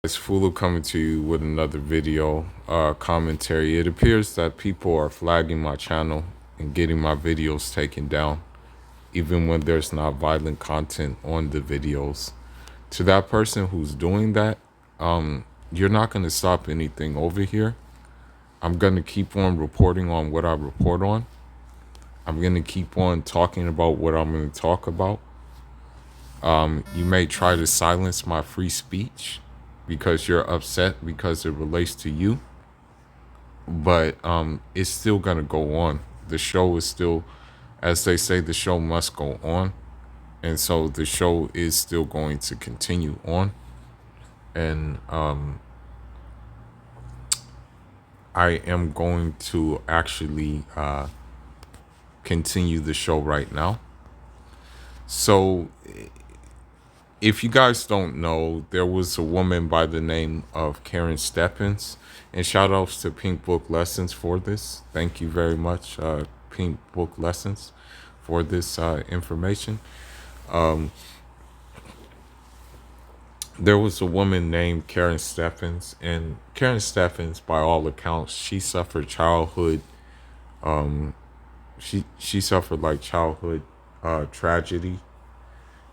It's Fulu coming to you with another video commentary. It appears that people are flagging my channel and getting my videos taken down, even when there's not violent content on the videos. To that person who's doing that, you're not going to stop anything over here. I'm going to keep on reporting on what I report on. I'm going to keep on talking about what I'm going to talk about. You may try to silence my free speech because you're upset because it relates to you, but it's still going to go on. The show is still, as they say, the show must go on. And so the show is still going to continue on. And I am going to actually continue the show right now. So if you guys don't know, there was a woman by the name of Karrine Steffans, and shout outs to Pink Book Lessons for this. Thank you very much, Pink Book Lessons, for this information. There was a woman named Karrine Steffans, and Karrine Steffans, by all accounts, she suffered childhood. She suffered like childhood tragedy,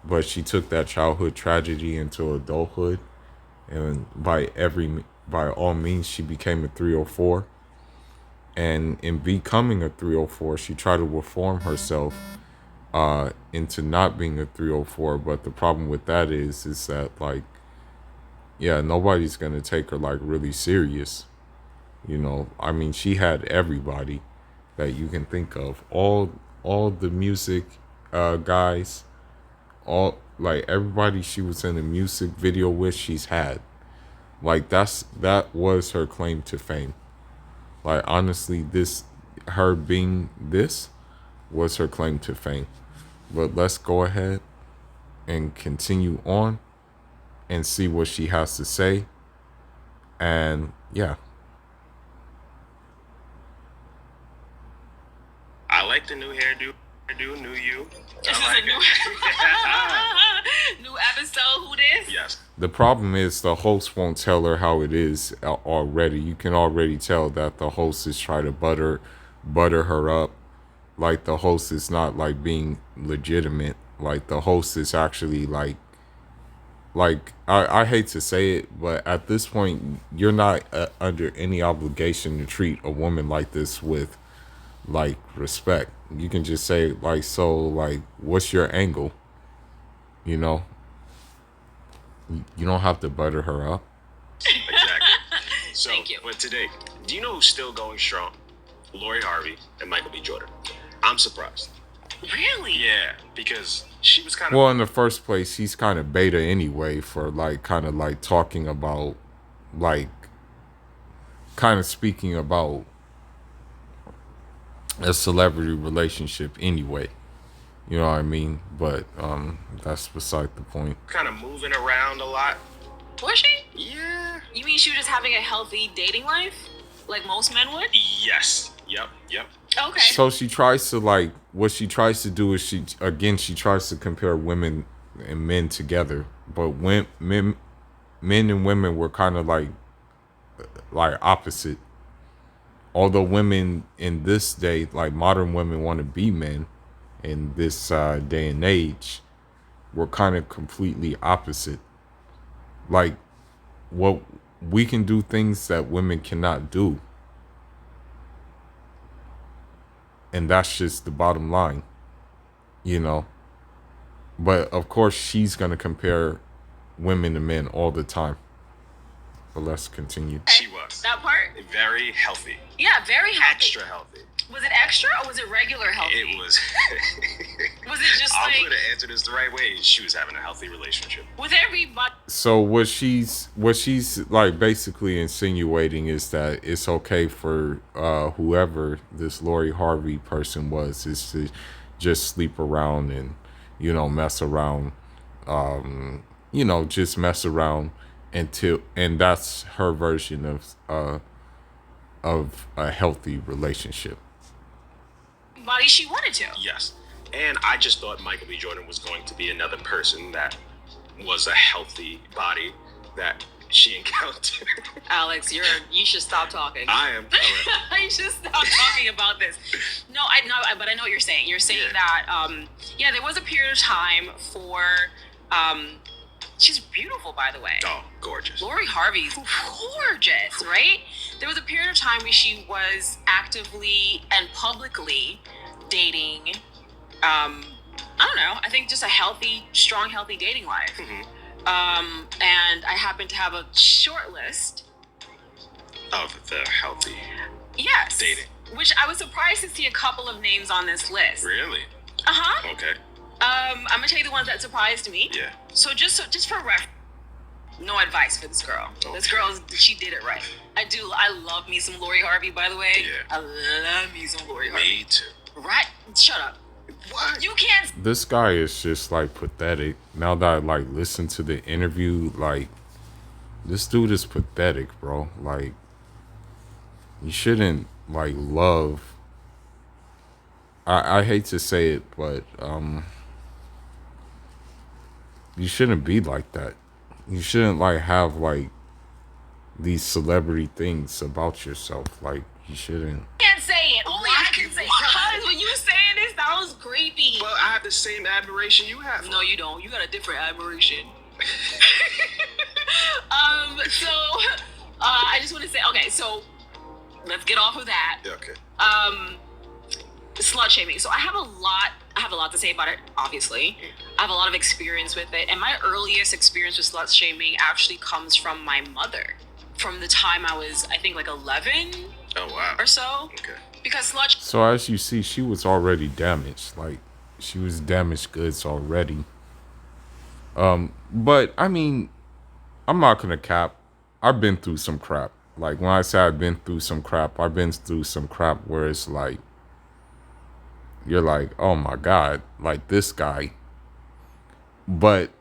but she took that childhood tragedy into adulthood, and by all means, she became a 304. And in becoming a 304, she tried to reform herself into not being a 304. But the problem with that is that, like, yeah, nobody's gonna take her like really serious. I mean, she had everybody that you can think of, all the music guys, all, like, everybody she was in a music video with, she's had. Like, that was her claim to fame. Like, honestly, her being this was her claim to fame. But let's go ahead and continue on and see what she has to say. And yeah. I like the new hairdo, new you. This is I like a new, new episode. Who this? Yes. The problem is the host won't tell her how it is already. You can already tell that the host is trying to butter her up. Like, the host is not like being legitimate. Like, the host is actually like I hate to say it, but at this point, you're not under any obligation to treat a woman like this with like respect. You can just say, like, so, like, what's your angle? You know, you don't have to butter her up. Exactly. So, Thank you. but today, do you know who's still going strong? Lori Harvey and Michael B. Jordan. I'm surprised. Really? Yeah, because she was kind of. Well, in the first place, he's kind of beta anyway for like kind of like talking about, like, kind of speaking about a celebrity relationship anyway. You know what I mean? But that's beside the point. kind of moving around a lot. Was she? Yeah. You mean she was just having a healthy dating life, like most men would? Yes. Yep. Okay. So she tries to, like, what she tries to do is she tries to compare women and men together. But when men and women were kind of like opposite. Although women in this day, like modern women, want to be men in this day and age, we're kind of completely opposite. Like, what we can do things that women cannot do. And that's just the bottom line, But of course, she's going to compare women to men all the time. But let's continue. She was. That part? Very healthy. Yeah, very healthy. Extra healthy. Was it extra or was it regular healthy? It was. Was it just I'm like going to answer this the right way. She was having a healthy relationship. with everybody? So what she's like basically insinuating is that it's okay for whoever this Lori Harvey person was is to just sleep around and mess around, just mess around and that's her version of a healthy relationship. Body she wanted to. Yes. And I just thought Michael B. Jordan was going to be another person that was a healthy body, that she encountered. Alex, you should stop talking. I am. You should stop talking about this. No, I know, but I know what you're saying. You're saying that, there was a period of time for, she's beautiful, by the way. Oh, gorgeous. Lori Harvey's gorgeous, right? There was a period of time where she was actively and publicly dating, I don't know, I think just a strong, healthy dating life. And I happen to have a short list of the healthy dating. Which I was surprised to see a couple of names on this list. Really? Okay. I'm gonna tell you the ones that surprised me. Yeah. So just for reference, no advice for this girl. Okay. This girl, she did it right. I love me some Lori Harvey, by the way. Yeah. I love me some Lori Harvey. Me too. Right? Shut up. What? You can't. This guy is just like pathetic. Now that I like listen to the interview, like this dude is pathetic, bro. Like you shouldn't like love. I hate to say it, but you shouldn't be like that. You shouldn't like have like these celebrity things about yourself. Like you shouldn't. Can't say it. Only I can say it. Because when you were saying this, that was creepy. Well, I have the same admiration you have. No, you don't. You got a different admiration. So I just want to say, okay, so let's get off of that. Okay. Slut shaming. So I have a lot to say about it, obviously. I have a lot of experience with it. And my earliest experience with slut shaming actually comes from my mother. From the time I was, I think, like 11 or so. Okay. Because So as you see, she was already damaged. Like, she was damaged goods already. But, I mean, I'm not going to cap. I've been through some crap. Like, when I say I've been through some crap, I've been through some crap where it's like, you're like, oh my God, like this guy. But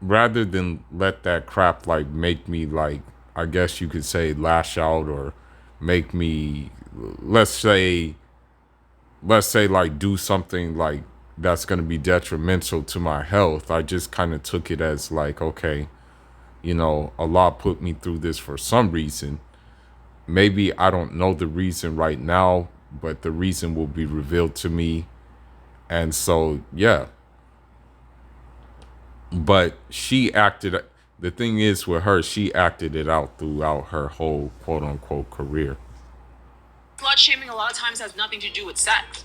rather than let that crap like make me like, I guess you could say lash out or make me, let's say like do something like that's going to be detrimental to my health. I just kind of took it as like, okay, you know, Allah put me through this for some reason. Maybe I don't know the reason right now, but the reason will be revealed to me. And so, yeah. But she acted, the thing is with her, she acted it out throughout her whole quote unquote career. Slut shaming a lot of times has nothing to do with sex.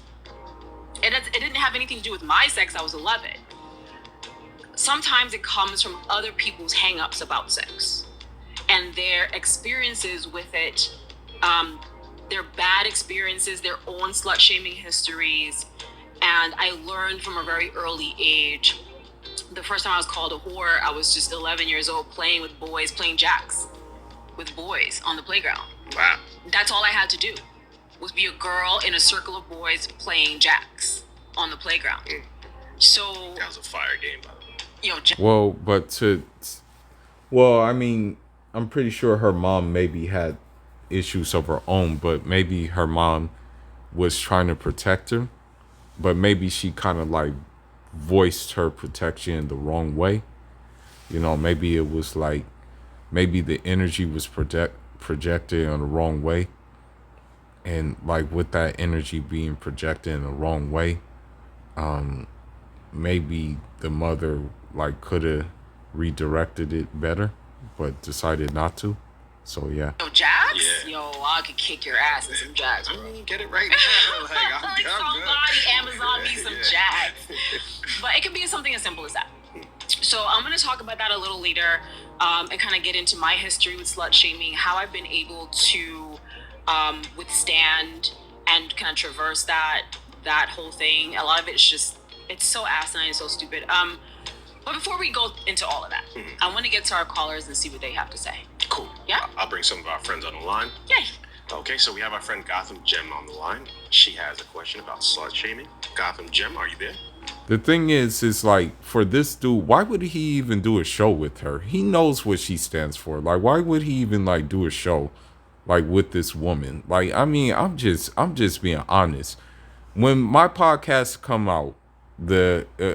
It didn't have anything to do with my sex. I was 11. Sometimes it comes from other people's hang-ups about sex and their experiences with it, their bad experiences, their own slut-shaming histories. And I learned from a very early age. The first time I was called a whore, I was just 11 years old playing with boys, playing jacks with boys on the playground. Wow. That's all I had to do, was be a girl in a circle of boys playing jacks on the playground. So that was a fire game, by the way. I mean, I'm pretty sure her mom maybe had issues of her own, but maybe her mom was trying to protect her, but maybe she kind of like voiced her protection in the wrong way. You know, maybe it was like, maybe the energy was projected in the wrong way. And like with that energy being projected in the wrong way, maybe the mother like could have redirected it better, but decided not to. So yeah. Yo, jacks? Yeah. Yo, I could kick your ass in some jacks, bro. I mean, get it right now. Like, I'm somebody good. Amazon me some jacks. But it could be something as simple as that. So I'm going to talk about that a little later, and kind of get into my history with slut shaming, how I've been able to withstand and kind of traverse that whole thing. A lot of it's just, it's so asinine and so stupid. But before we go into all of that, I want to get to our callers and see what they have to say. Cool. Yeah? I'll bring some of our friends on the line. Yay. Okay, so we have our friend Gotham Gem on the line. She has a question about slut shaming. Gotham Gem, are you there? The thing is like, for this dude, why would he even do a show with her? He knows what she stands for. Like, why would he even like do a show like with this woman? Like, I mean, I'm just being honest. When my podcast come out,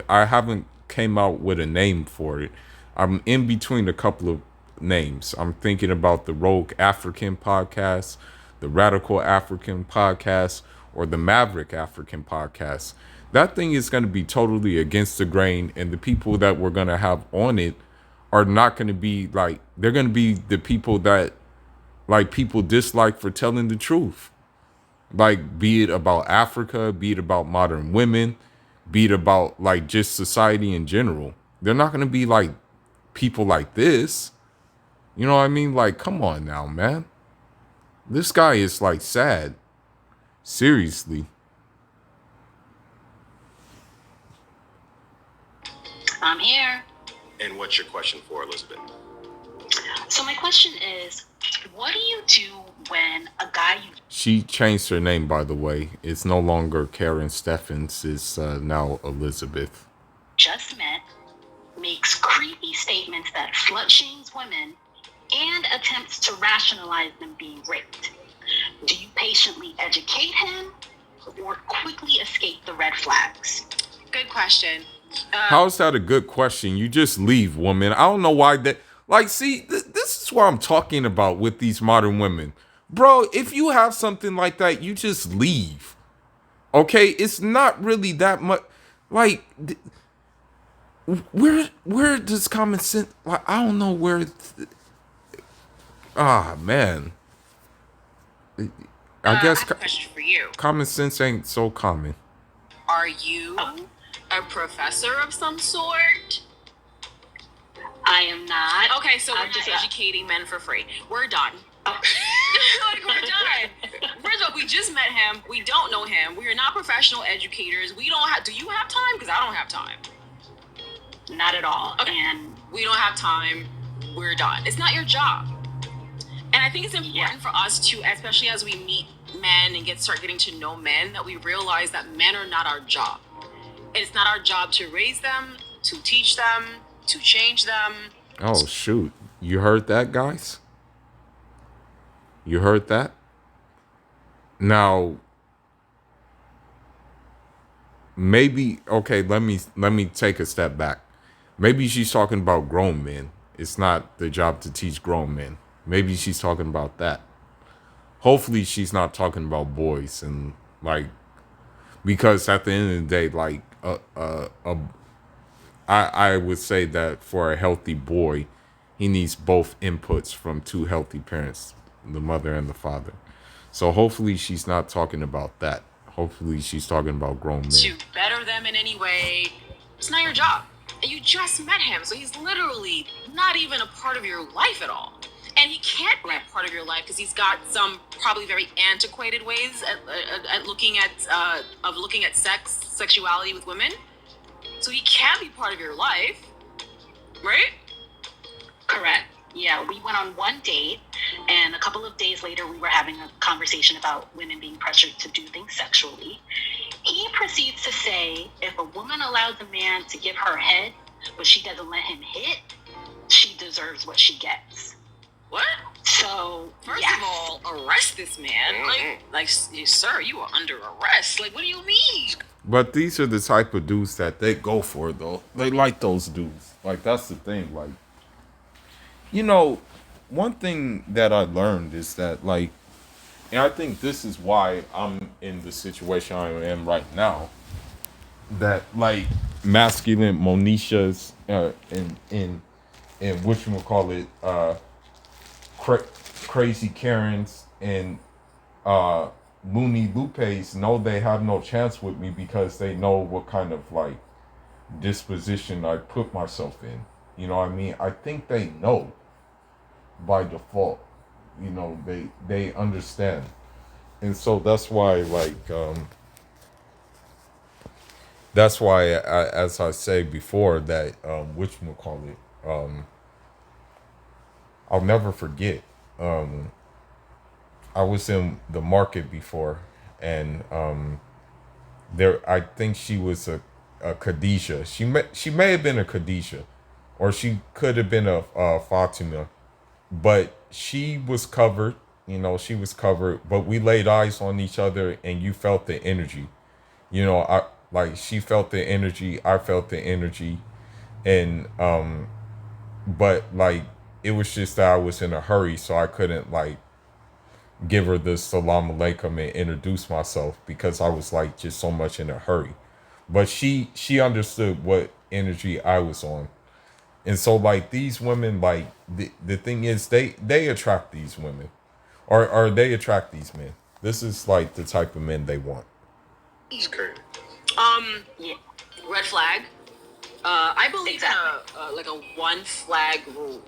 I haven't came out with a name for it. I'm in between a couple of names. I'm thinking about the Rogue African podcast, the Radical African podcast, or the Maverick African podcast. That thing is going to be totally against the grain, and the people that we're going to have on it are not going to be like, they're going to be the people that like people dislike for telling the truth. Like, be it about Africa, be it about modern women, be it about like just society in general. They're not going to be like people like this. You know what I mean? Like, come on now, man. This guy is like sad. Seriously. I'm here. And what's your question for Elizabeth? So my question is, what do you do when a guy you She changed her name, by the way. It's no longer Karrine Steffans. It's now Elizabeth. just met makes creepy statements that slut shames women and attempts to rationalize them being raped? Do you patiently educate him or quickly escape the red flags? Good question. How's that a good question? You just leave, woman. I don't know why that. Like, see, this is what I'm talking about with these modern women. Bro, if you have something like that, you just leave. Okay? It's not really that much. Like, where does common sense. Like, I don't know where. Man. I guess I have a question for you. common sense ain't so common. Are you a professor of some sort? I am not. Okay, so we're I'm not just educating men for free. We're done. Like, we're done. First of all, we just met him. We don't know him. We are not professional educators. We don't have. Do you have time? Because I don't have time. Not at all. Okay. And We don't have time. We're done. It's not your job. And I think it's important for us to, especially as we meet men and start getting to know men, that we realize that men are not our job. It's not our job to raise them, to teach them, to change them. Oh, shoot. You heard that, guys? You heard that? Now, maybe, okay, let me take a step back. Maybe she's talking about grown men. It's not the job to teach grown men. Maybe she's talking about that. Hopefully she's not talking about boys, and like, because at the end of the day, like, I would say that for a healthy boy, he needs both inputs from two healthy parents, the mother and the father. So hopefully she's not talking about that. Hopefully she's talking about grown men. To better them in any way. It's not your job. And you just met him, so he's literally not even a part of your life at all. And he can't be a part of your life because he's got some probably very antiquated ways at looking at sexuality with women. So he can't be part of your life, right? correct. Yeah, we went on one date, and a couple of days later, we were having a conversation about women being pressured to do things sexually. He proceeds to say if a woman allows a man to give her head, but she doesn't let him hit, she deserves what she gets. What? So, First yes. of all, arrest this man. Like, sir, you are under arrest. Like, what do you mean? But these are the type of dudes that they go for, though. They like those dudes. Like, that's the thing. Like, you know, one thing that I learned is that, like, and I think this is why I'm in the situation I am right now, that, like, masculine Monishas in whatchamacallit, crazy Karens and Looney Lupes know they have no chance with me because they know what kind of, like, disposition I put myself in. You know what I mean? I think they know by default. You know, they understand. And so that's why, like, that's why, as I say before, that whatchamacallit, I'll never forget. I was in the market before, and there, I think she was a Khadijah. She may have been a Khadijah, or she could have been a Fatima, but she was covered. You know, she was covered. But we laid eyes on each other, and you felt the energy. You know, she felt the energy. I felt the energy, and but like, it was just that I was in a hurry, so I couldn't like give her the salam alaikum and introduce myself because I was like just so much in a hurry. But she understood what energy I was on. And so like these women, like the thing is they attract these women. Or they attract these men. This is like the type of men they want. It's crazy. Yeah. Red flag. I believe Exactly. in like a one flag rule.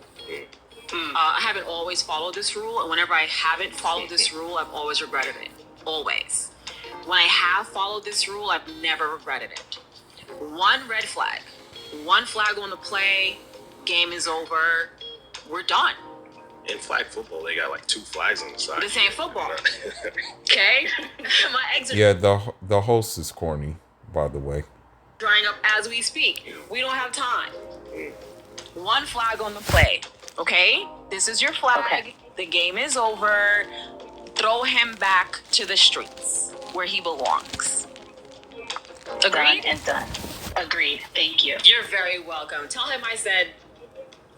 I haven't always followed this rule, and whenever I haven't followed this rule, I've always regretted it. Always. When I have followed this rule, I've never regretted it. One red flag. One flag on the play. Game is over. We're done. In flag football, they got like 2 flags on the side. This ain't football. Okay? My eggs are Yeah, the host is corny, by the way. drying up as we speak. We don't have time. One flag on the play. Okay? This is your flag. Okay. The game is over. Throw him back to the streets where he belongs. Done Agreed? and done. Agreed. Thank you. You're very welcome. Tell him I said,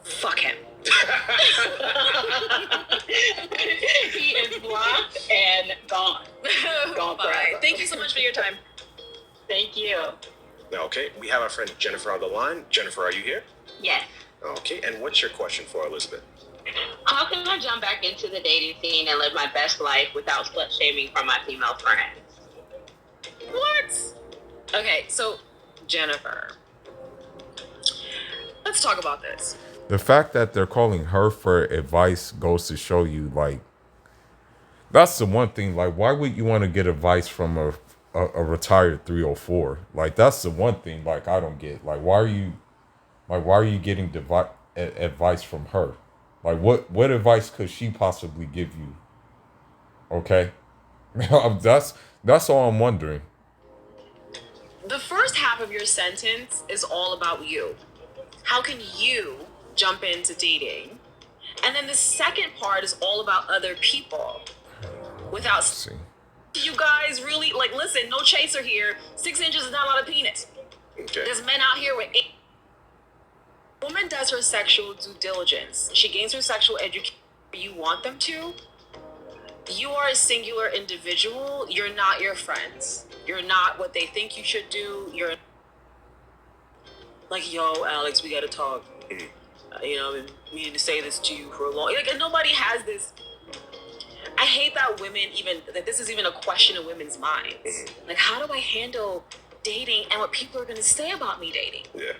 fuck him. He is blocked and gone. Gone Bye. forever. Thank you so much for your time. Thank you. Okay, we have our friend Jennifer on the line. Jennifer, are you here? Yes. Okay, and what's your question for Elizabeth? How can I jump back into the dating scene and live my best life without slut shaming from my female friends? What? Okay, so Jennifer, let's talk about this. The fact that they're calling her for advice goes to show you, like, that's the one thing. Like, why would you want to get advice from a retired 304? Like, that's the one thing. Like, I don't get. Like, why are you getting advice from her? Like, what advice could she possibly give you? Okay, that's all I'm wondering. The first half of your sentence is all about you. How can you jump into dating? And then the second part is all about other people. Without Let's see. you guys really, like, listen, no chaser here. 6 inches is not a lot of penis. Okay. There's men out here with 8. Woman does her sexual due diligence. She gains her sexual education. You want them to. You are a singular individual. You're not your friends. You're not what they think you should do. You're like, yo, Alex, we gotta talk. You know, I've been meaning to say this to you for a long. Like, and nobody has this. I hate that women even that this is even a question in women's minds. Like, how do I handle dating and what people are gonna say about me dating? Yeah.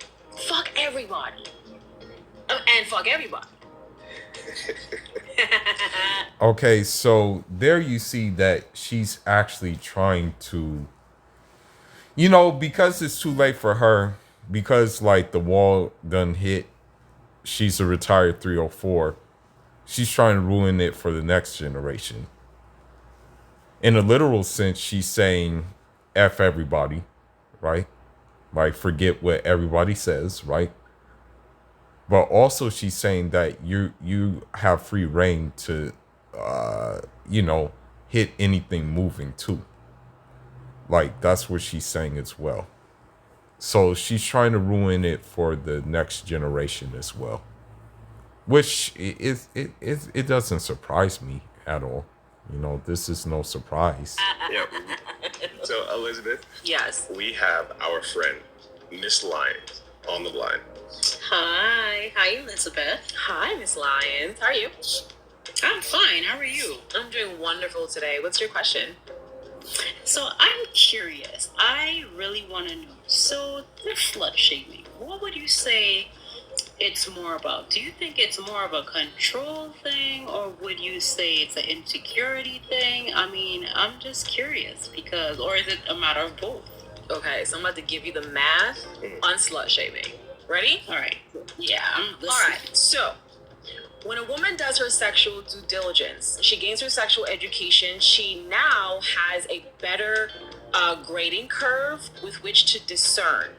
Fuck everybody. And fuck everybody. Okay, so there you see that she's actually trying to, because it's too late for her, because like the wall done hit, she's a retired 304. She's trying to ruin it for the next generation. In a literal sense, she's saying F everybody, right? Like, forget what everybody says, right? But also she's saying that you have free reign to, hit anything moving too. Like, that's what she's saying as well. So she's trying to ruin it for the next generation as well. Which it doesn't surprise me at all. This is no surprise. Yep. So, Elizabeth, Yes. we have our friend Miss Lyons on the line. Hi, Elizabeth. Hi, Miss Lyons. How are you? I'm fine. How are you? I'm doing wonderful today. What's your question? So I'm curious. I really want to know. So the slut shaming, what would you say it's more about? Do you think it's more of a control thing, or would you say it's an insecurity thing? I mean, I'm just curious or is it a matter of both? Okay, so I'm about to give you the math on slut shaming. Ready? All right. Yeah, I'm listening. All right. So, when a woman does her sexual due diligence, she gains her sexual education. She now has a better grading curve with which to discern.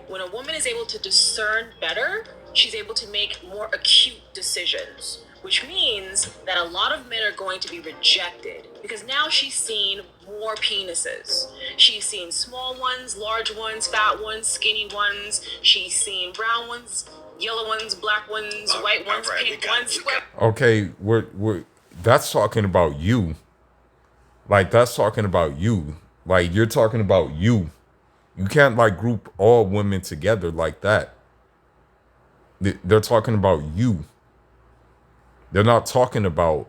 When a woman is able to discern better, she's able to make more acute decisions, which means that a lot of men are going to be rejected because now she's seen more penises. She's seen small ones, large ones, fat ones, skinny ones. She's seen brown ones, yellow ones, black ones, white ones, all right, pink ones. Okay, we're that's talking about you. Like that's talking about you. Like you're talking about you. You can't like group all women together like that. They're talking about you. They're not talking about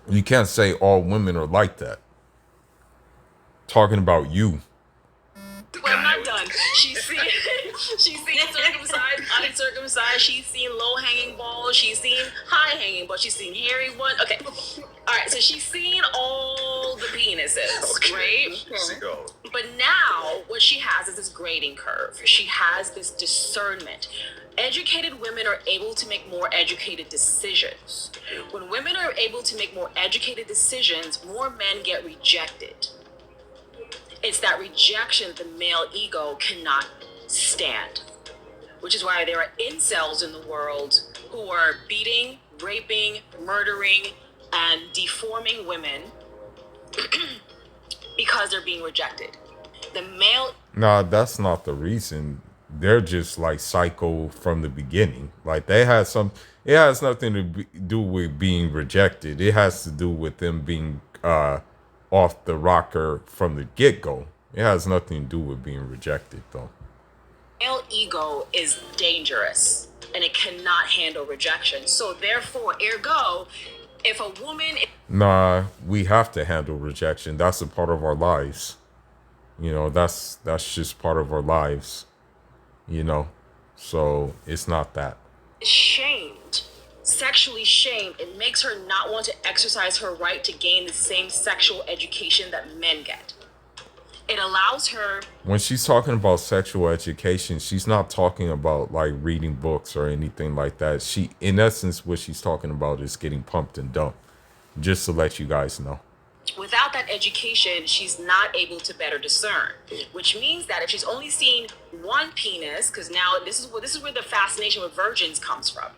you can't say all women are like that. Talking about you. Well, I'm not done. She's seen circumcised, uncircumcised. She's seen low hanging balls. She's seen high hanging balls. She's seen hairy one. Okay, all right. So she's seen all the penises, right? But now what she has is this grading curve. She has this discernment. Educated women are able to make more educated decisions. When women are able to make more educated decisions, more men get rejected. It's that rejection that the male ego cannot stand, which is why there are incels in the world who are beating, raping, murdering, and deforming women because they're being rejected. The male... Nah, that's not the reason. They're just like psycho from the beginning. Like they had some. It has nothing to do with being rejected. It has to do with them being off the rocker from the get-go. It has nothing to do with being rejected, though. Male ego is dangerous, and it cannot handle rejection. So therefore, ergo, if a woman... Nah, we have to handle rejection. That's a part of our lives. You know, that's just part of our lives. You know, so it's not that. Shamed, sexually shamed, it makes her not want to exercise her right to gain the same sexual education that men get. It allows her... When she's talking about sexual education, she's not talking about like reading books or anything like that. She, in essence, what she's talking about is getting pumped and dumped. Just to let you guys know. Without that education, she's not able to better discern, which means that if she's only seen one penis, because now this is where the fascination with virgins comes from.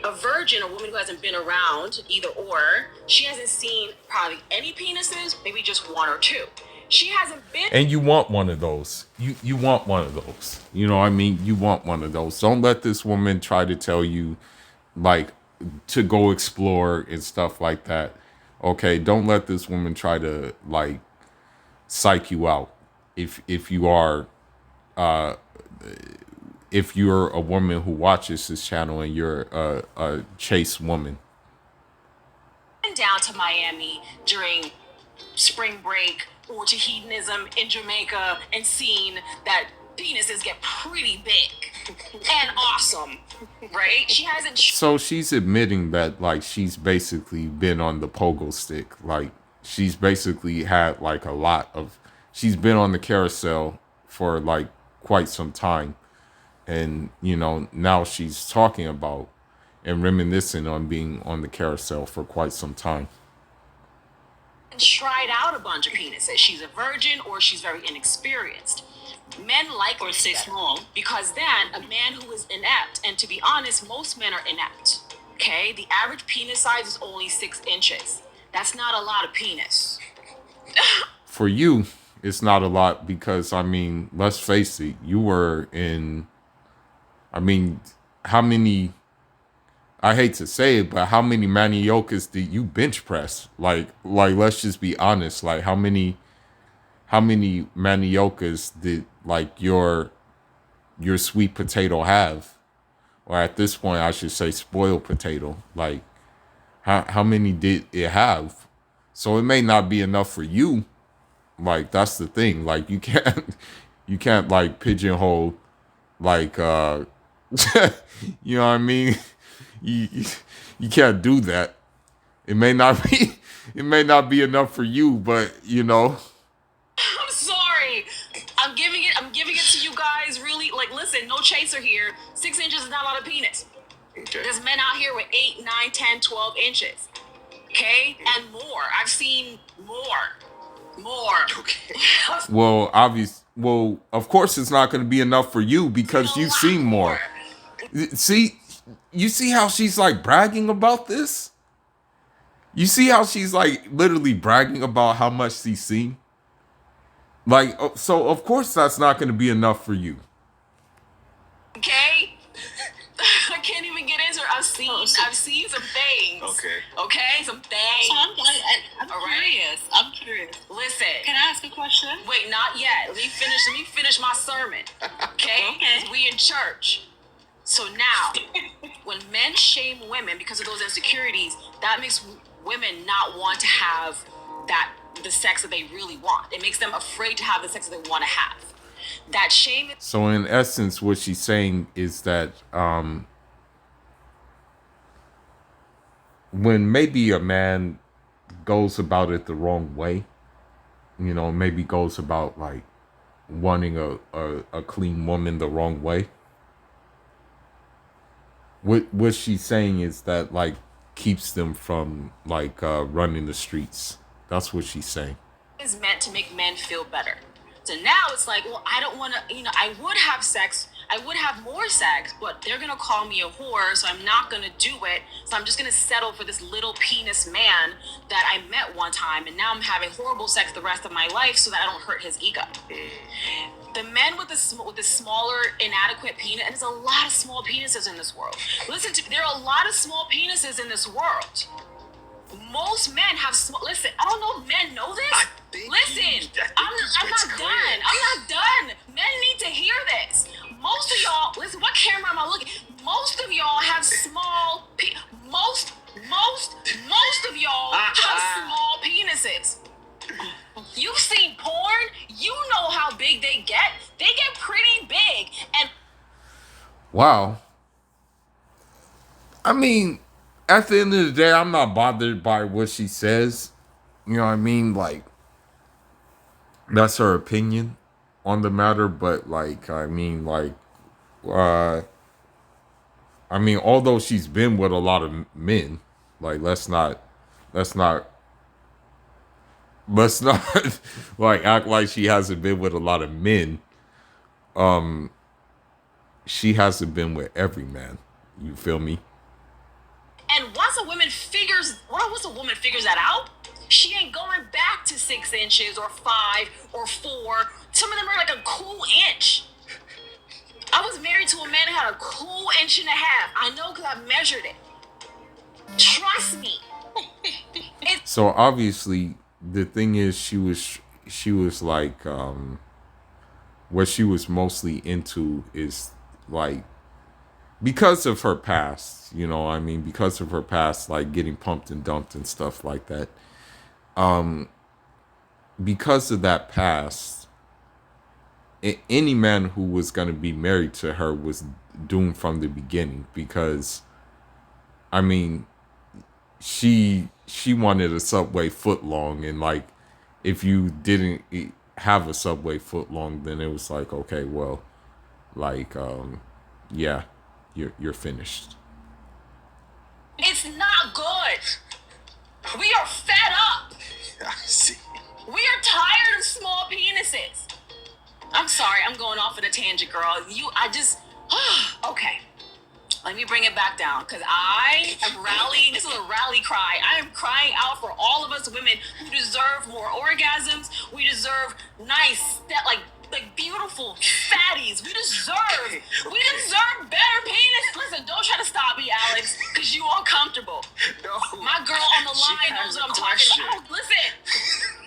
A virgin, a woman who hasn't been around either or, she hasn't seen probably any penises, maybe just one or two. She hasn't been... And you want one of those. You want one of those. You know what I mean? You want one of those. Don't let this woman try to tell you, like, to go explore and stuff like that. Okay, don't let this woman try to, like, psych you out. If you're a woman who watches this channel and you're a chaste woman. Down to Miami during spring break or to hedonism in Jamaica and seen that penises get pretty big and awesome, right? She hasn't... So she's admitting that, like, she's basically been on the pogo stick. Like, she's basically had, like, a lot of... She's been on the carousel for, like, quite some time. And, you know, now she's talking about and reminiscing on being on the carousel for quite some time. Tried out a bunch of penises. She's a virgin or she's very inexperienced. Men like or say small because then a man who is inept, and to be honest, most men are inept. Okay, the average penis size is only 6 inches. That's not a lot of penis. For you, it's not a lot because, I mean, let's face it, you were in, I mean, how many, I hate to say it, but how many maniokas did you bench press? Like let's just be honest. Like how many maniokas did like your sweet potato have? Or at this point, I should say spoiled potato. Like how many did it have? So it may not be enough for you. Like that's the thing. Like you can't like pigeonhole like you know what I mean? You can't do that. It may not be enough for you, but you know. I'm sorry. I'm giving it to you guys really. Like, listen, no chaser here. 6 inches is not a lot of penis. Okay. There's men out here with 8, 9, 10, 12 inches. Okay? And more. I've seen more. Okay. Well, of course it's not going to be enough for you because you've seen more. See, you see how she's like bragging about this? You see how she's like literally bragging about how much she's seen? Like, so of course that's not going to be enough for you. I can't even get into it. I've seen some things. Okay. Some things. So I'm All right? curious. I'm curious. Listen. Can I ask a question? Wait, not yet. Let me finish my sermon. Okay? Okay. 'Cause we in church. So now, when men shame women because of those insecurities, that makes women not want to have the sex that they really want. It makes them afraid to have the sex that they want to have. That shame. So in essence, what she's saying is that when maybe a man goes about it the wrong way, you know, maybe goes about like wanting a clean woman the wrong way. What she's saying is that like keeps them from like running the streets. That's what she's saying. Is meant to make men feel better. So now it's like, well, I don't want to, I would have sex. I would have more sex, but they're going to call me a whore, so I'm not going to do it. So I'm just going to settle for this little penis man that I met one time, and now I'm having horrible sex the rest of my life so that I don't hurt his ego. The men with the smaller, inadequate penis, and there's a lot of small penises in this world. There are a lot of small penises in this world. Most men have small. Listen, I don't know if men know this. Listen, I'm not done. I'm not done. Men need to hear this. Most of y'all, listen, what camera am I looking? Most of y'all have small. Most of y'all have small penises. You've seen porn. You know how big they get. They get pretty big. And wow. I mean, at the end of the day, I'm not bothered by what she says. You know what I mean? Like, that's her opinion on the matter. But like, I mean, although she's been with a lot of men, like, let's not like act like she hasn't been with a lot of men. She hasn't been with every man. You feel me? And once a woman figures that out, she ain't going back to 6 inches or 5 or 4. Some of them are like a cool inch. I was married to a man who had a cool inch and a half. I know because I measured it. Trust me. So obviously, the thing is, she was like, what she was mostly into is like, because of her past, you know, I mean, because of her past, like getting pumped and dumped and stuff like that. Because of that past, any man who was going to be married to her was doomed from the beginning, because, I mean, she wanted a Subway footlong, and like, if you didn't have a Subway footlong, then it was like, okay, well, like, yeah, you're finished. It's not good. We are fed up. I see. We are tired of small penises. I'm sorry, I'm going off on a tangent, girl. Okay. Let me bring it back down, because I am rallying. This is a rally cry. I am crying out for all of us women who deserve more orgasms. We deserve nice, like beautiful fatties. We deserve better penis. Listen, don't try to stop me, Alex, because you uncomfortable. No. My girl on the line knows what I'm talking about. Listen,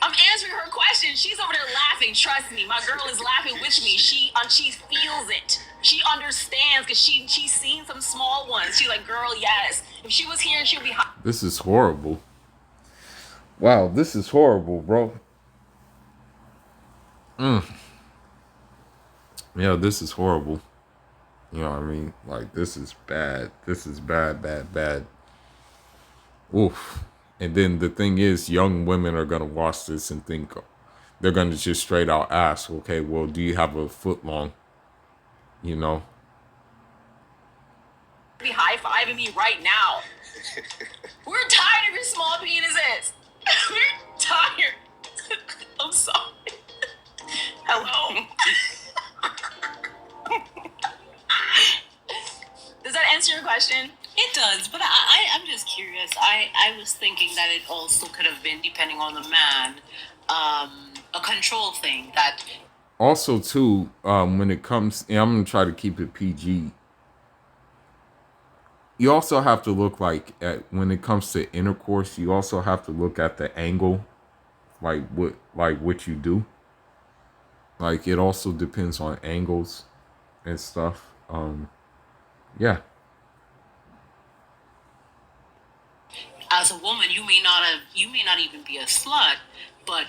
I'm answering her question. She's over there laughing. Trust me, my girl is laughing with me. She feels it. She understands, because she's seen some small ones. She's like, girl, yes. If she was here, she'll be hot. This is horrible. Wow, this is horrible, bro. Yeah, this is horrible. You know what I mean? Like, this is bad. This is bad. Oof. And then the thing is, young women are going to watch this and think, they're going to just straight out ask, okay, well, do you have a foot long? You know? Be high-fiving me right now. We're tired of your small penises. We're tired. I'm sorry. Hello. Does that answer your question? It does, but I'm just curious. I was thinking that it also could have been, depending on the man, a control thing. That also, too, when it comes, and I'm going to try to keep it PG, you also have to look like at when it comes to intercourse. You also have to look at the angle, what you do. Like it also depends on angles and stuff. Yeah. As a woman, you may not even be a slut, but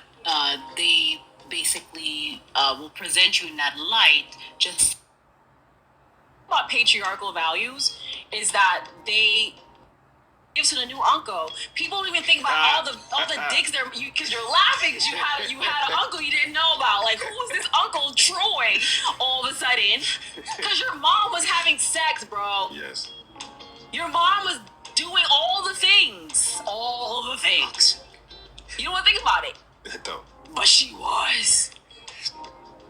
they basically will present you in that light. Just about patriarchal values is that they give to the new uncle. People don't even think about all the dicks there because you're laughing because you had an uncle you didn't know about. Like who was this Uncle Troy all of a sudden? Because your mom was having sex, bro. Yes. Your mom was doing all the things. All the things. You don't want to think about it. Don't. But she was.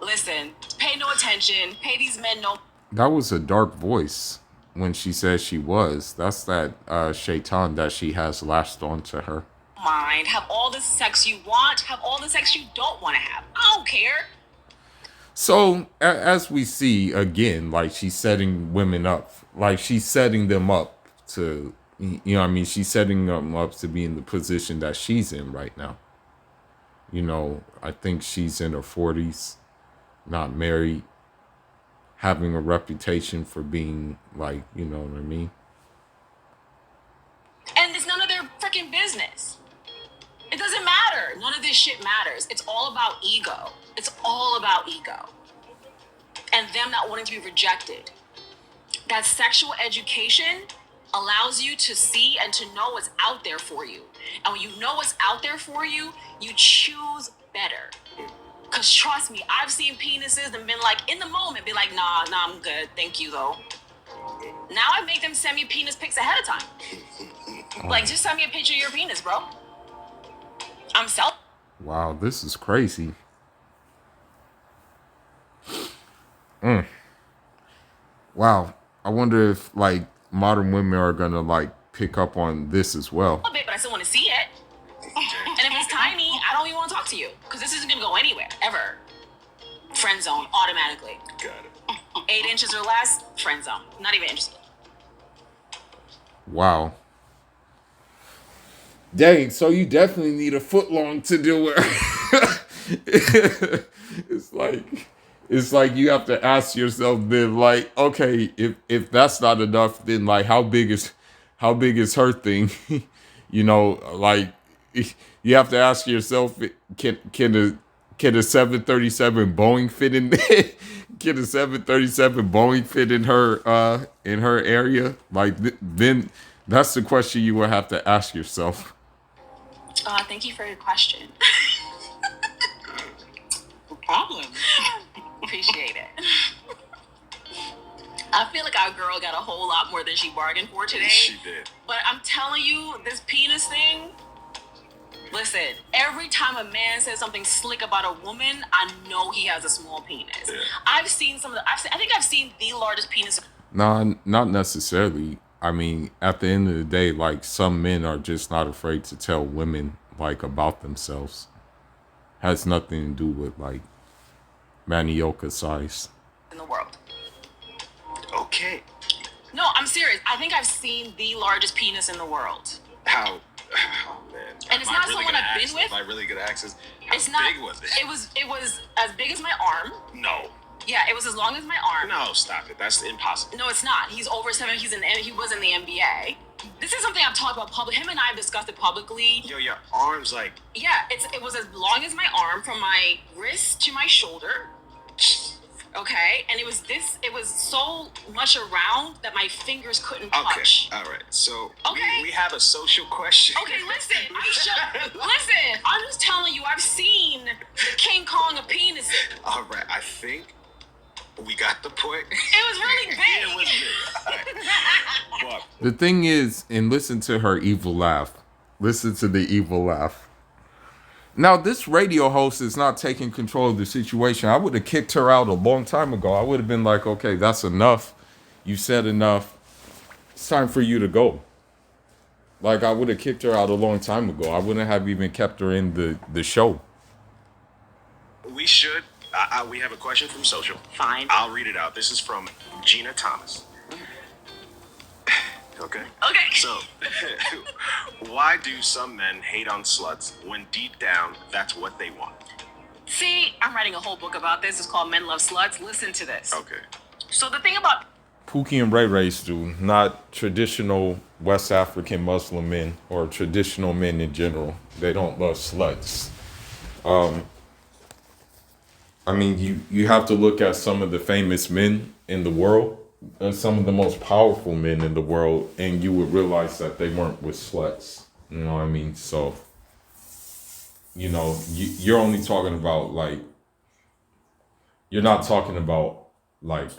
Listen, pay no attention. Pay these men no. That was a dark voice when she said she was. That's that shaitan that she has lashed onto her. Mind. Have all the sex you want. Have all the sex you don't want to have. I don't care. So as we see again, like she's setting women up, like she's setting them up to, you know what I mean? She's setting them up to be in the position that she's in right now. You know, I think she's in her 40s, not married, having a reputation for being like, you know what I mean? And it's none of their freaking business. It doesn't matter. None of this shit matters. It's all about ego. It's all about ego. And them not wanting to be rejected. That sexual education allows you to see and to know what's out there for you. And when you know what's out there for you, you choose better. Because trust me, I've seen penises and been like, in the moment, be like, nah, I'm good. Thank you, though. Now I make them send me penis pics ahead of time. Like, just send me a picture of your penis, bro. I'm self. Wow, this is crazy. Wow. I wonder if like modern women are gonna like pick up on this as well. A bit, but I still want to see it. And if it's tiny, I don't even want to talk to you because this isn't gonna go anywhere ever. Friend zone automatically. Got it. 8 inches or less, friend zone. Not even interested. Wow. Dang, so you definitely need a foot long to do it. It's like you have to ask yourself then, like, okay, if that's not enough, then like how big is her thing? You know, like you have to ask yourself, can a 737 Boeing fit in there? Can a 737 Boeing fit in her area? Like then that's the question you will have to ask yourself. Thank you for your question. no problem. Appreciate it. I feel like our girl got a whole lot more than she bargained for today. She did. But I'm telling you, this penis thing, listen, every time a man says something slick about a woman, I know he has a small penis. Yeah. I think I've seen the largest penis. No, not necessarily. I mean, at the end of the day, like some men are just not afraid to tell women like about themselves. Has nothing to do with like manioca size. In the world. Okay. No, I'm serious. I think I've seen the largest penis in the world. How? Oh man. And it's not someone I've been with. Am I really good access? How it's not, big was it? It was as big as my arm. No. Yeah, it was as long as my arm. No, stop it. That's impossible. No, it's not. He's over 7. He was in the NBA. This is something I've talked about public. Him and I have discussed it publicly. Yo, your arm's like. Yeah, it was as long as my arm from my wrist to my shoulder. Okay, and it was so much around that my fingers couldn't touch. Okay, all right. So okay. we have a social question. Okay, listen. I'm just telling you. I've seen King Kong of penis. All right, I think we got the point. It was really big. It was big. All right. The thing is, and listen to her evil laugh. Listen to the evil laugh. Now, this radio host is not taking control of the situation. I would have kicked her out a long time ago. I would have been like, okay, that's enough. You said enough. It's time for you to go. Like, I would have kicked her out a long time ago. I wouldn't have even kept her in the show. We should. We have a question from social. Fine. I'll read it out. This is from Gina Thomas. Okay. Okay. So, why do some men hate on sluts when deep down that's what they want? See, I'm writing a whole book about this. It's called Men Love Sluts. Listen to this. Okay. So the thing about Pookie and Ray Rays do, not traditional West African Muslim men or traditional men in general. They don't love sluts. I mean, you have to look at some of the famous men in the world, some of the most powerful men in the world, and you would realize that they weren't with sluts. You know what I mean? So, you're only talking about like, you're not talking about like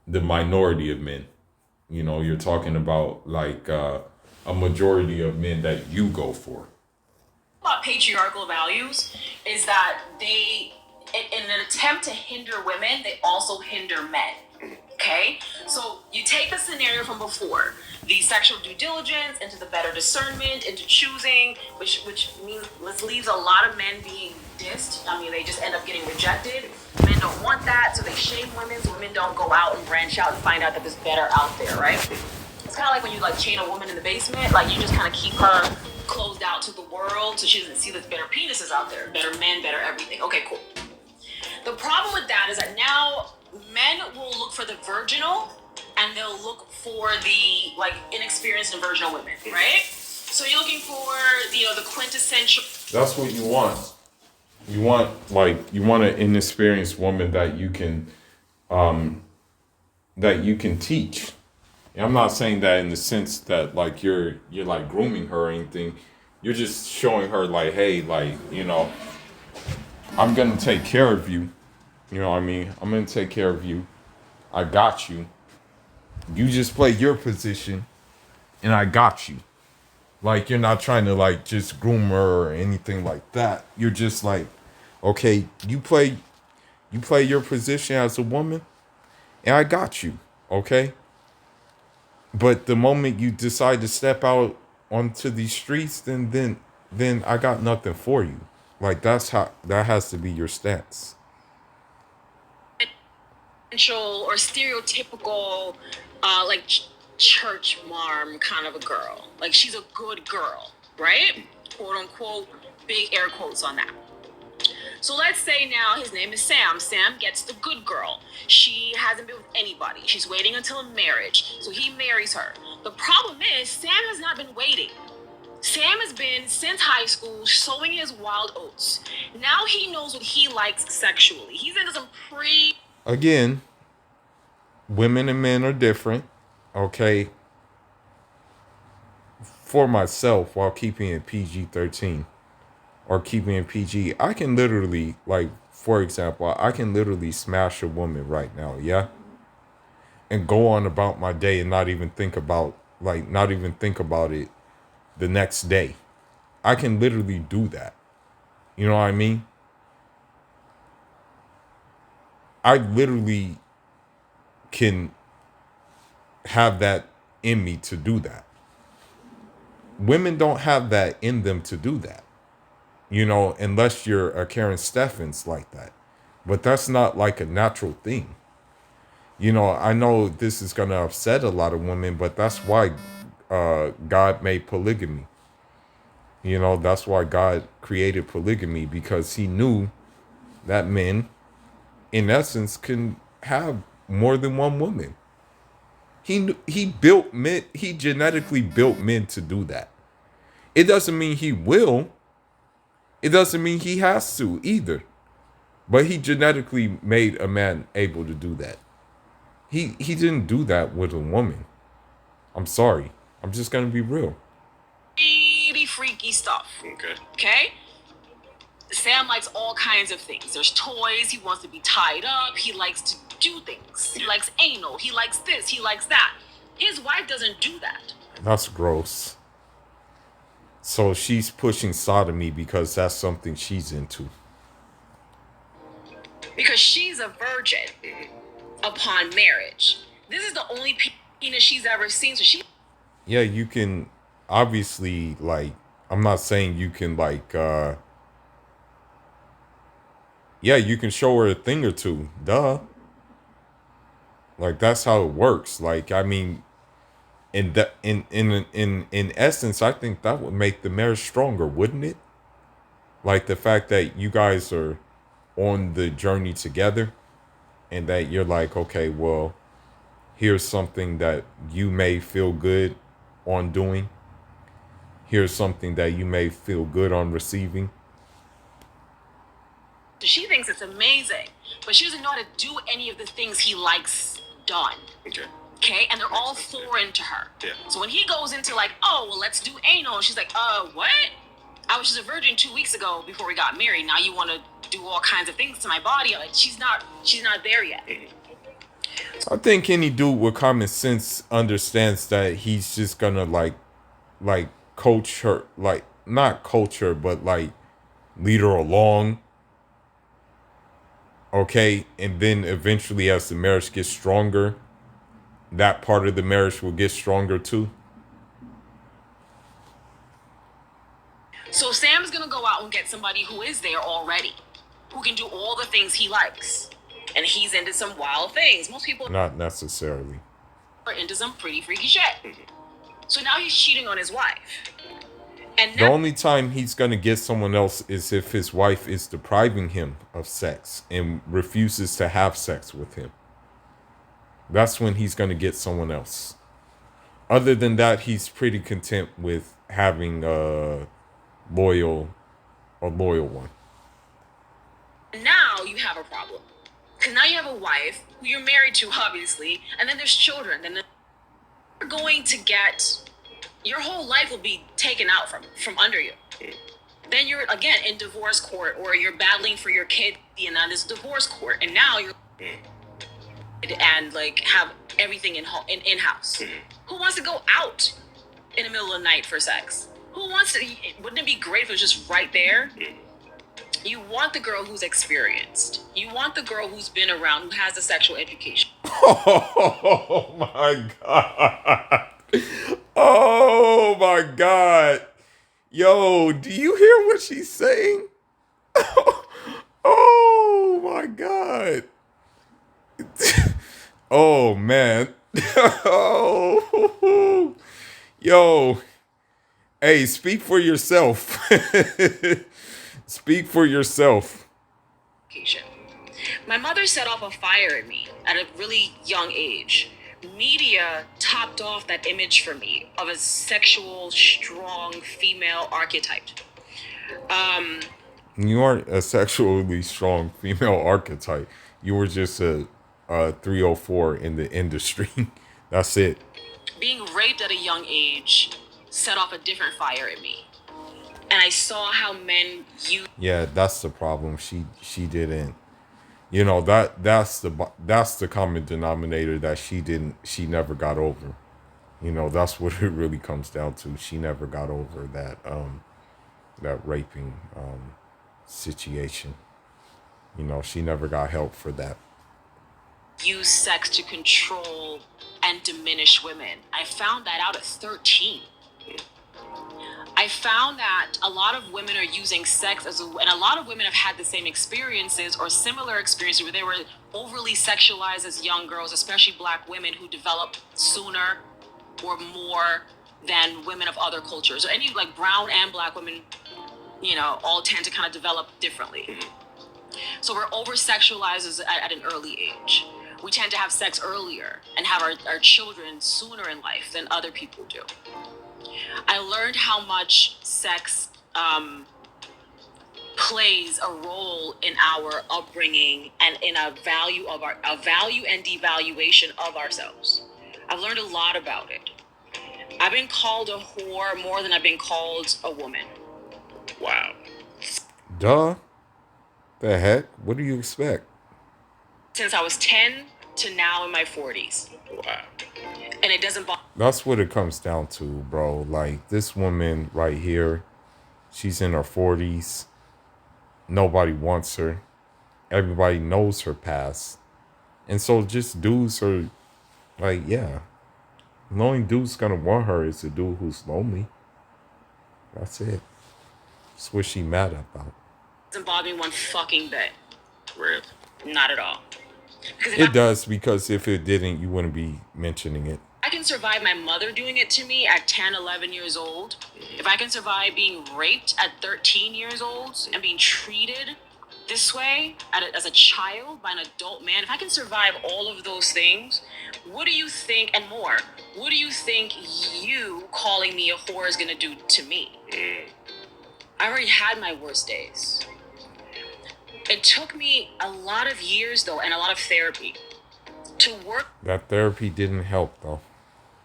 the minority of men. You're talking about like a majority of men that you go for. about patriarchal values is that they, in an attempt to hinder women, they also hinder men. Okay, so you take the scenario from before, the sexual due diligence into the better discernment, into choosing, which means leaves a lot of men being dissed. I mean, they just end up getting rejected. Men don't want that, so they shame women. So women don't go out and branch out and find out that there's better out there, right? It's kind of like when you like chain a woman in the basement, like you just kind of keep her closed out to the world, so she doesn't see there's better penises out there, better men, better everything. Okay, cool. The problem with that is that now men will look for the virginal and they'll look for the like inexperienced and virginal women, right? So you're looking for the quintessential. That's what you want. You want an inexperienced woman that you can teach. And I'm not saying that in the sense that like you're like grooming her or anything. You're just showing her like, hey, like, I'm gonna take care of you. You know what I mean? I'm gonna take care of you. I got you. You just play your position and I got you. Like, you're not trying to like just groom her or anything like that. You're just like, okay, you play your position as a woman and I got you. Okay? But the moment you decide to step out onto these streets, then I got nothing for you. Like, that has to be your stance. Or stereotypical like church marm kind of a girl. Like she's a good girl, right? Quote unquote, big air quotes on that. So let's say now his name is Sam. Sam gets the good girl. She hasn't been with anybody. She's waiting until marriage. So he marries her. The problem is Sam has not been waiting. Sam has been, since high school, sowing his wild oats. Now he knows what he likes sexually. He's into some Again, women and men are different, okay? For myself, while keeping it PG-13 or keeping it PG, I can literally, like, for example, I can literally smash a woman right now, yeah? And go on about my day and not even think about it the next day. I can literally do that. You know what I mean? I literally can have that in me to do that. Women don't have that in them to do that, unless you're a Karrine Steffans like that. But that's not like a natural thing. I know this is going to upset a lot of women, but that's why God made polygamy. That's why God created polygamy, because he knew that men, in essence, can have more than one woman. He built men. He genetically built men to do that. It doesn't mean he will. It doesn't mean he has to either. But he genetically made a man able to do that. He didn't do that with a woman. I'm sorry. I'm just gonna be real. really freaky stuff. Okay? Sam likes all kinds of things. There's toys. He wants to be tied up. He likes to do things. He likes anal. He likes this. He likes that. His wife doesn't do that. That's gross. So she's pushing sodomy because that's something she's into. Because she's a virgin upon marriage. This is the only penis she's ever seen. So she. Yeah, you can obviously, like, I'm not saying you can, like, yeah, you can show her a thing or two. Duh. Like, that's how it works. Like, I mean, And that in essence, I think that would make the marriage stronger, wouldn't it? Like the fact that you guys are on the journey together, and that you're like, okay, well, here's something that you may feel good on doing. Here's something that you may feel good on receiving. She thinks it's amazing, but she doesn't know how to do any of the things he likes done. Okay, and they're all foreign to her. Yeah. So when he goes into like, oh, well, let's do anal, she's like, what? I was just a virgin 2 weeks ago before we got married. Now you want to do all kinds of things to my body? Like she's not there yet. I think any dude with common sense understands that he's just gonna like coach her, like not coach her, but like lead her along. Okay, and then eventually, as the marriage gets stronger, that part of the marriage will get stronger too. So Sam's gonna go out and get somebody who is there already, who can do all the things he likes, and he's into some wild things. Most people Not necessarily. are into some pretty freaky shit. So now he's cheating on his wife. And The only time he's gonna get someone else is if his wife is depriving him of sex and refuses to have sex with him. That's when he's gonna get someone else. Other than that, he's pretty content with having a loyal one. now you have a problem. Because now you have a wife who you're married to, obviously, and then there's children. And then you're going to get, your whole life will be taken out from under you. Then you're, again, in divorce court, or you're battling for your kid, and on this divorce court, and now you're and like have everything in-house. Who wants to go out in the middle of the night for sex? Who wants to? Wouldn't it be great if it was just right there? You want the girl who's experienced. You want the girl who's been around, who has a sexual education. Oh my god. Oh my god. Yo, do you hear what she's saying? Oh my god. Oh man. Oh. Yo. Hey, speak for yourself. Speak for yourself. My mother set off a fire in me at a really young age. Media topped off that image for me of a sexual, strong female archetype. You aren't a sexually strong female archetype. You were just a 304 in the industry. That's it. Being raped at a young age set off a different fire in me. And I saw how men use. Yeah, that's the problem. She didn't. You know, that's the common denominator that she never got over. You know, that's what it really comes down to. She never got over that raping situation. You know, she never got help for that. Use sex to control and diminish women. I found that out at 13. I found that a lot of women are using sex and a lot of women have had the same experiences or similar experiences where they were overly sexualized as young girls, especially black women who develop sooner or more than women of other cultures. Or any like brown and black women, you know, all tend to kind of develop differently. So we're over sexualized at an early age. We tend to have sex earlier and have our children sooner in life than other people do. I learned how much sex plays a role in our upbringing and in a value and devaluation of ourselves. I've learned a lot about it. I've been called a whore more than I've been called a woman. Wow. Duh. The heck? What do you expect? Since I was 10 to now in my 40s. Wow. And it doesn't bother. That's what it comes down to, bro. Like, this woman right here, she's in her 40s. Nobody wants her. Everybody knows her past. And so just dudes are like, yeah. The only dude's gonna want her is a dude who's lonely. That's it. That's what she mad about. It doesn't bother me one fucking bit. Really? Not at all. It does, because if it didn't, you wouldn't be mentioning it. I can survive my mother doing it to me at 10, 11 years old, if I can survive being raped at 13 years old and being treated this way as a child by an adult man, if I can survive all of those things, what do you think, and more, what do you think you calling me a whore is going to do to me? I already had my worst days. It took me a lot of years, though, and a lot of therapy to work. That therapy didn't help, though,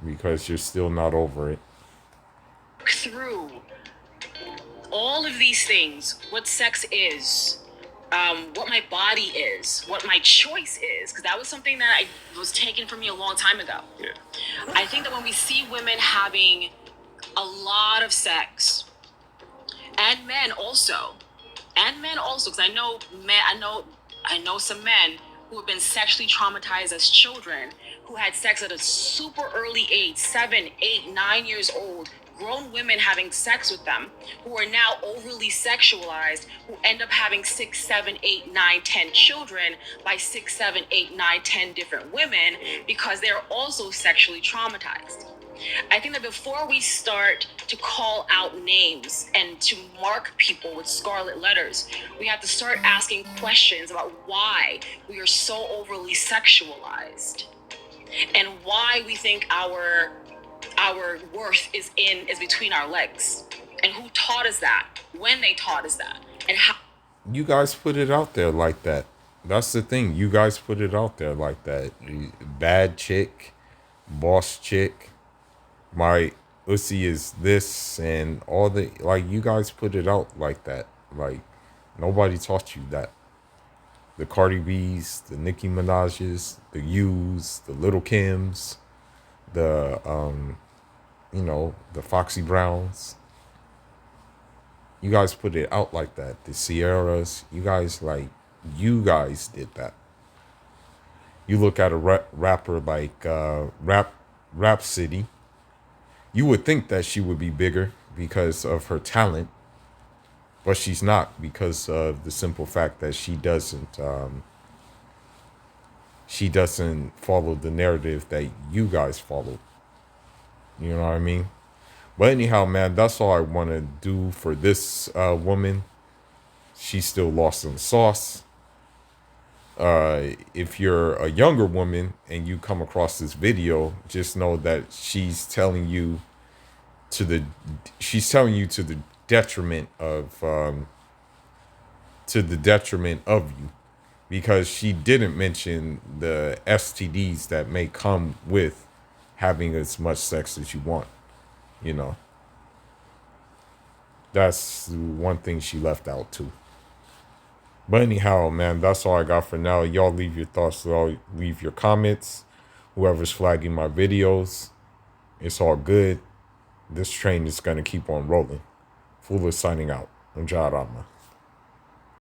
because you're still not over it. Through all of these things, what sex is, what my body is, what my choice is, because that was something that was taken from me a long time ago. Yeah. I think that when we see women having a lot of sex, and men also, because I know some men who have been sexually traumatized as children, who had sex at a super early age, 7, 8, 9 years old, grown women having sex with them, who are now overly sexualized, who end up having 6, 7, 8, 9, 10 children by 6, 7, 8, 9, 10 different women, because they're also sexually traumatized. I think that before we start to call out names and to mark people with scarlet letters, we have to start asking questions about why we are so overly sexualized and why we think our worth is between our legs, and who taught us that, when they taught us that, and how. You guys put it out there like that. That's the thing. You guys put it out there like that. Bad chick, boss chick, my pussy is this, and all the, like, you guys put it out like that. Like, nobody taught you that. The Cardi B's, the Nicki Minaj's, the U's, the Little Kims, the the Foxy Browns. You guys put it out like that. The Sierras, you guys did that. You look at a rapper like Rap City. You would think that she would be bigger because of her talent, but she's not, because of the simple fact that she doesn't follow the narrative that you guys followed. You know what I mean? But anyhow, man, that's all I want to do for this woman. She's still lost in the sauce. If you're a younger woman and you come across this video, just know that she's telling you to the detriment of you, because she didn't mention the STDs that may come with having as much sex as you want. You know, that's one thing she left out too. But anyhow, man, that's all I got for now. Y'all leave your thoughts, y'all leave your comments. Whoever's flagging my videos, it's all good. This train is going to keep on rolling. Fuller signing out. Unjarama.